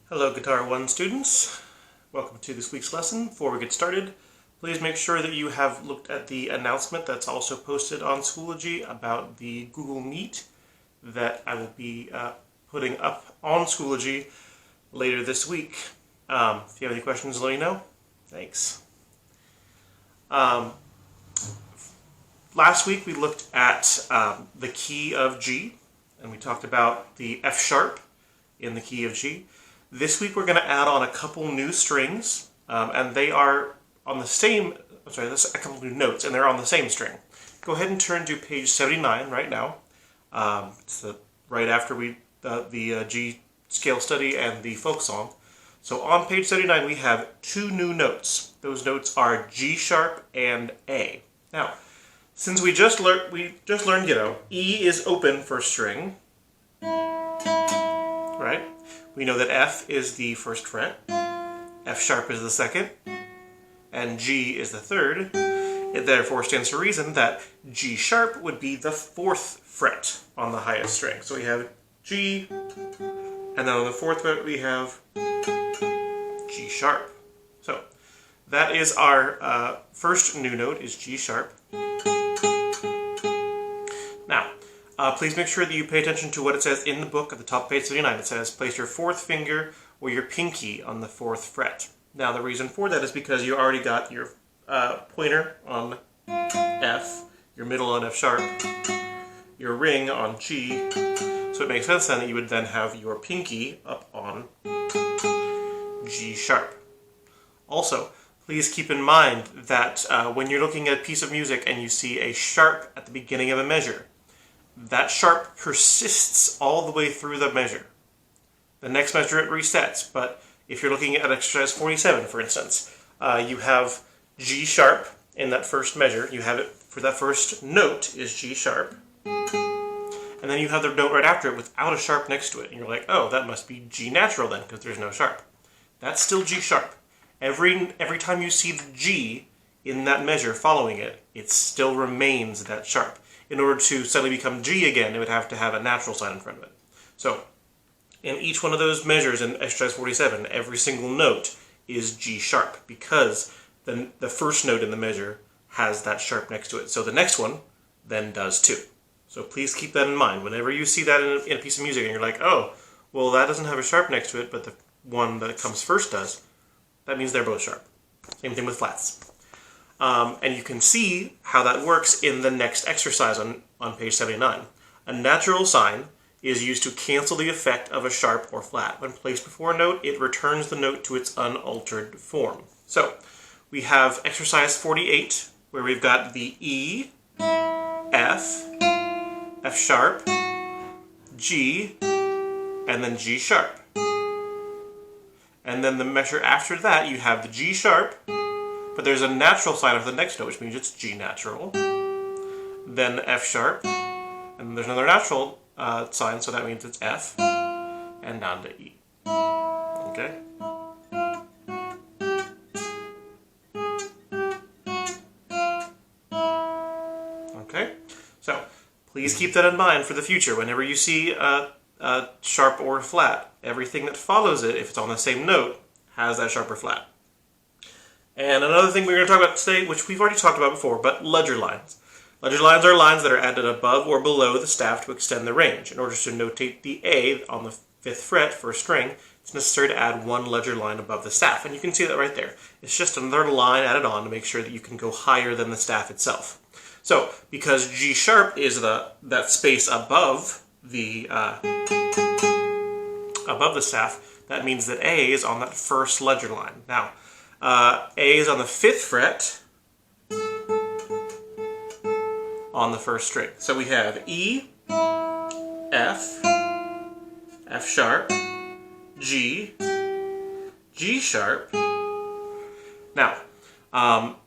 Hello Guitar 1 students, welcome to this week's lesson. Before we get started, please make sure that you have looked at the announcement that's also posted on Schoology about the Google Meet that I will be putting up on Schoology later this week. If you have any questions, let me know. Thanks. Last week we looked at the key of G, and we talked about the F sharp in the key of G. This week we're going to add on a couple new strings, and they are on the same, there's a couple new notes, and they're on the same string. Go ahead and turn to page 79 right now. It's right after the G scale study and the folk song. So on page 79 we have two new notes. Those notes are G sharp and A. Now, since we just learned, E is open for string, right? We know that F is the first fret, F sharp is the second, and G is the third. It therefore stands to reason that G sharp would be the fourth fret on the highest string. So we have G, and then on the fourth fret we have G sharp. So that is our first new note, is G sharp. Now, please make sure that you pay attention to what it says in the book at the top of page 79. It says, place your fourth finger or your pinky on the fourth fret. Now, the reason for that is because you already got your pointer on F, your middle on F sharp, your ring on G, so it makes sense then that you would then have your pinky up on G sharp. Also, please keep in mind that when you're looking at a piece of music and you see a sharp at the beginning of a measure, that sharp persists all the way through the measure. The next measure it resets, but if you're looking at exercise 47, for instance, you have G sharp in that first measure. You have it for that first note is G sharp, and then you have the note right after it without a sharp next to it, and you're like, oh, that must be G natural then, because there's no sharp. That's still G sharp. Every time you see the G in that measure following it, it still remains that sharp. In order to suddenly become G again, it would have to have a natural sign in front of it. So, in each one of those measures in exercise 47, every single note is G sharp, because the first note in the measure has that sharp next to it. So the next one then does too. So please keep that in mind. Whenever you see that in a piece of music and you're like, oh, well that doesn't have a sharp next to it, but the one that comes first does, that means they're both sharp. Same thing with flats. And you can see how that works in the next exercise on page 79. A natural sign is used to cancel the effect of a sharp or flat. When placed before a note, it returns the note to its unaltered form. So, we have exercise 48, where we've got the E, F, F sharp, G, and then G sharp. And then the measure after that, you have the G sharp, but there's a natural sign of the next note, which means it's G natural. Then F sharp, and there's another natural sign, so that means it's F, and down to E. Okay? Okay? So, please keep that in mind for the future. Whenever you see a sharp or flat, everything that follows it, if it's on the same note, has that sharp or flat. And another thing we're going to talk about today, which we've already talked about before, but ledger lines. Ledger lines are lines that are added above or below the staff to extend the range. In order to notate the A on the 5th fret for a string, it's necessary to add one ledger line above the staff. And you can see that right there. It's just another line added on to make sure that you can go higher than the staff itself. So, because G sharp is that space above the staff, that means that A is on that first ledger line. Now, A is on the 5th fret on the first string. So we have E, F, F sharp, G, G sharp. Now,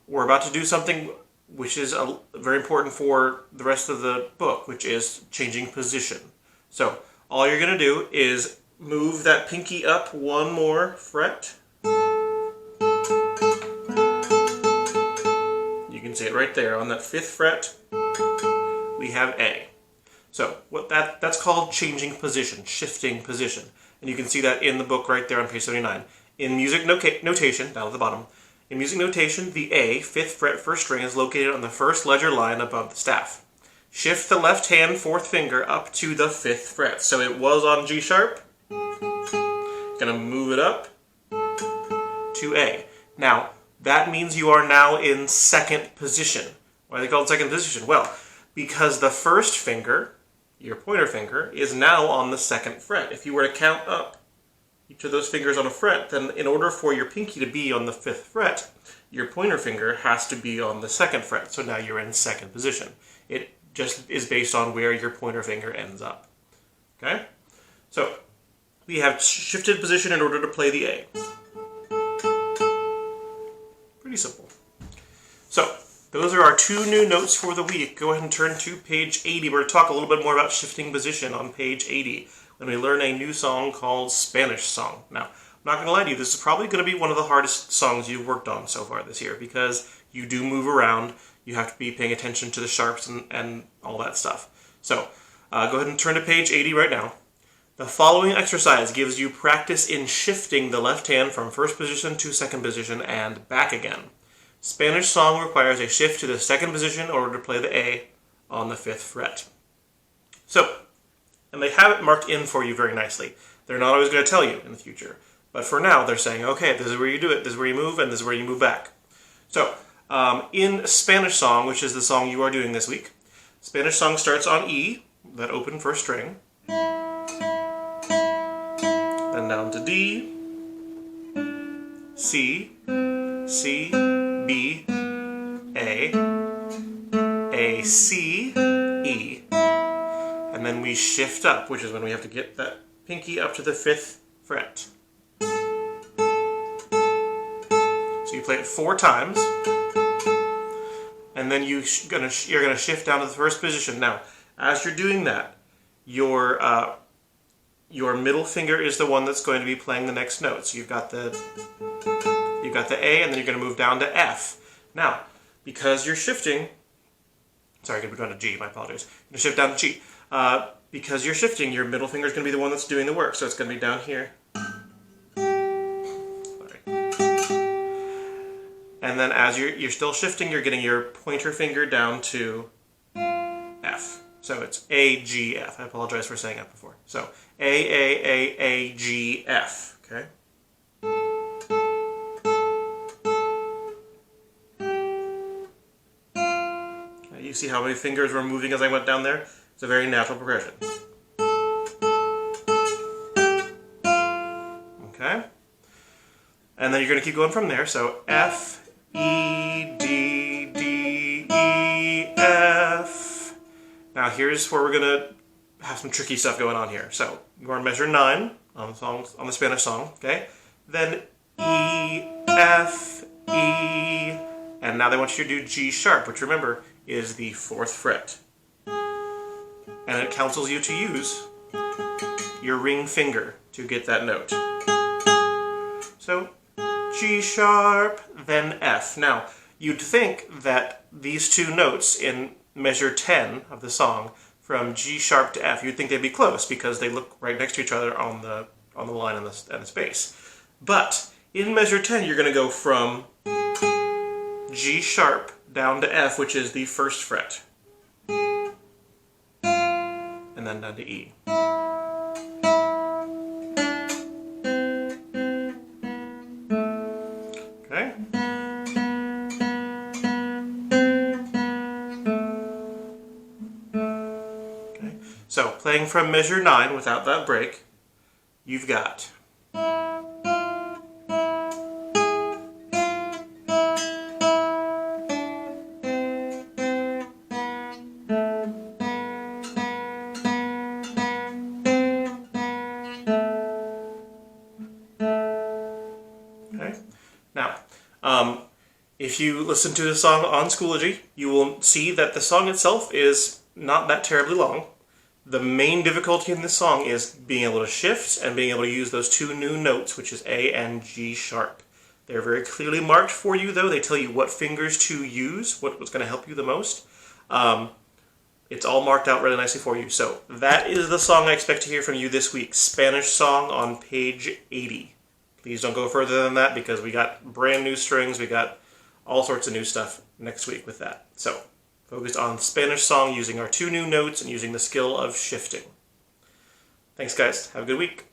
we're about to do something which is very important for the rest of the book, which is changing position. So, all you're going to do is move that pinky up one more fret. You can see it right there on that 5th fret. We have A. So that's called changing position, shifting position. And you can see that in the book right there on page 79. In music notation, down at the bottom, in music notation, the A, 5th fret, 1st string, is located on the first ledger line above the staff. Shift the left hand 4th finger up to the 5th fret. So it was on G sharp. Gonna move it up to A. Now, that means you are now in 2nd position. Why are they called 2nd position? Well, because the 1st finger, your pointer finger, is now on the 2nd fret. If you were to count up each of those fingers on a fret, then in order for your pinky to be on the 5th fret, your pointer finger has to be on the 2nd fret. So now you're in 2nd position. It just is based on where your pointer finger ends up. Okay? So, we have shifted position in order to play the A. Pretty simple. So, those are our 2 new notes for the week. Go ahead and turn to page 80. We're going to talk a little bit more about shifting position on page 80 when we learn a new song called Spanish Song. Now, I'm not going to lie to you, this is probably going to be one of the hardest songs you've worked on so far this year because you do move around. You have to be paying attention to the sharps and all that stuff. So, go ahead and turn to page 80 right now. The following exercise gives you practice in shifting the left hand from 1st position to 2nd position and back again. Spanish Song requires a shift to the 2nd position in order to play the A on the 5th fret. So, and they have it marked in for you very nicely. They're not always going to tell you in the future. But for now, they're saying, okay, this is where you do it, this is where you move, and this is where you move back. So, in Spanish Song, which is the song you are doing this week, Spanish Song starts on E, that open 1st string, then down to D, C, C, B, A, C, E. And then we shift up, which is when we have to get that pinky up to the 5th fret. So you play it 4 times, and then you're gonna shift down to the 1st position. Now, as you're doing that, your middle finger is the one that's going to be playing the next note. So you've got the A, and then you're going to move down to F. Now, because you're shifting, sorry, I'm going to go to G, my apologies. I'm going to shift down to G. Because you're shifting, your middle finger is going to be the one that's doing the work. So it's going to be down here. Sorry. And then as you're still shifting, you're getting your pointer finger down to F. So it's A, G, F. I apologize for saying that before. So A, G, F. Okay? You see how many fingers were moving as I went down there? It's a very natural progression. Okay? And then you're going to keep going from there. So F, E, D, D, E, F. Now here's where we're going to have some tricky stuff going on here. So you're on measure 9 on the Spanish Song. Okay? Then E, F, E, and now they want you to do G sharp, which remember is the 4th fret. And it counsels you to use your ring finger to get that note. So, G sharp, then F. Now, you'd think that these 2 notes in measure 10 of the song, from G sharp to F, you'd think they'd be close because they look right next to each other on the line and the space. But, in measure 10, you're going to go from G sharp down to F, which is the 1st fret. And then down to E. Okay? Okay. So, playing from measure 9 without that break, you've got Now, if you listen to the song on Schoology, you will see that the song itself is not that terribly long. The main difficulty in this song is being able to shift and being able to use those 2 new notes, which is A and G sharp. They're very clearly marked for you, though. They tell you what fingers to use, what's going to help you the most. It's all marked out really nicely for you. So that is the song I expect to hear from you this week. Spanish song on page 80. Please don't go further than that because we got brand new strings. We got all sorts of new stuff next week with that. So focus on Spanish song using our 2 new notes and using the skill of shifting. Thanks, guys. Have a good week.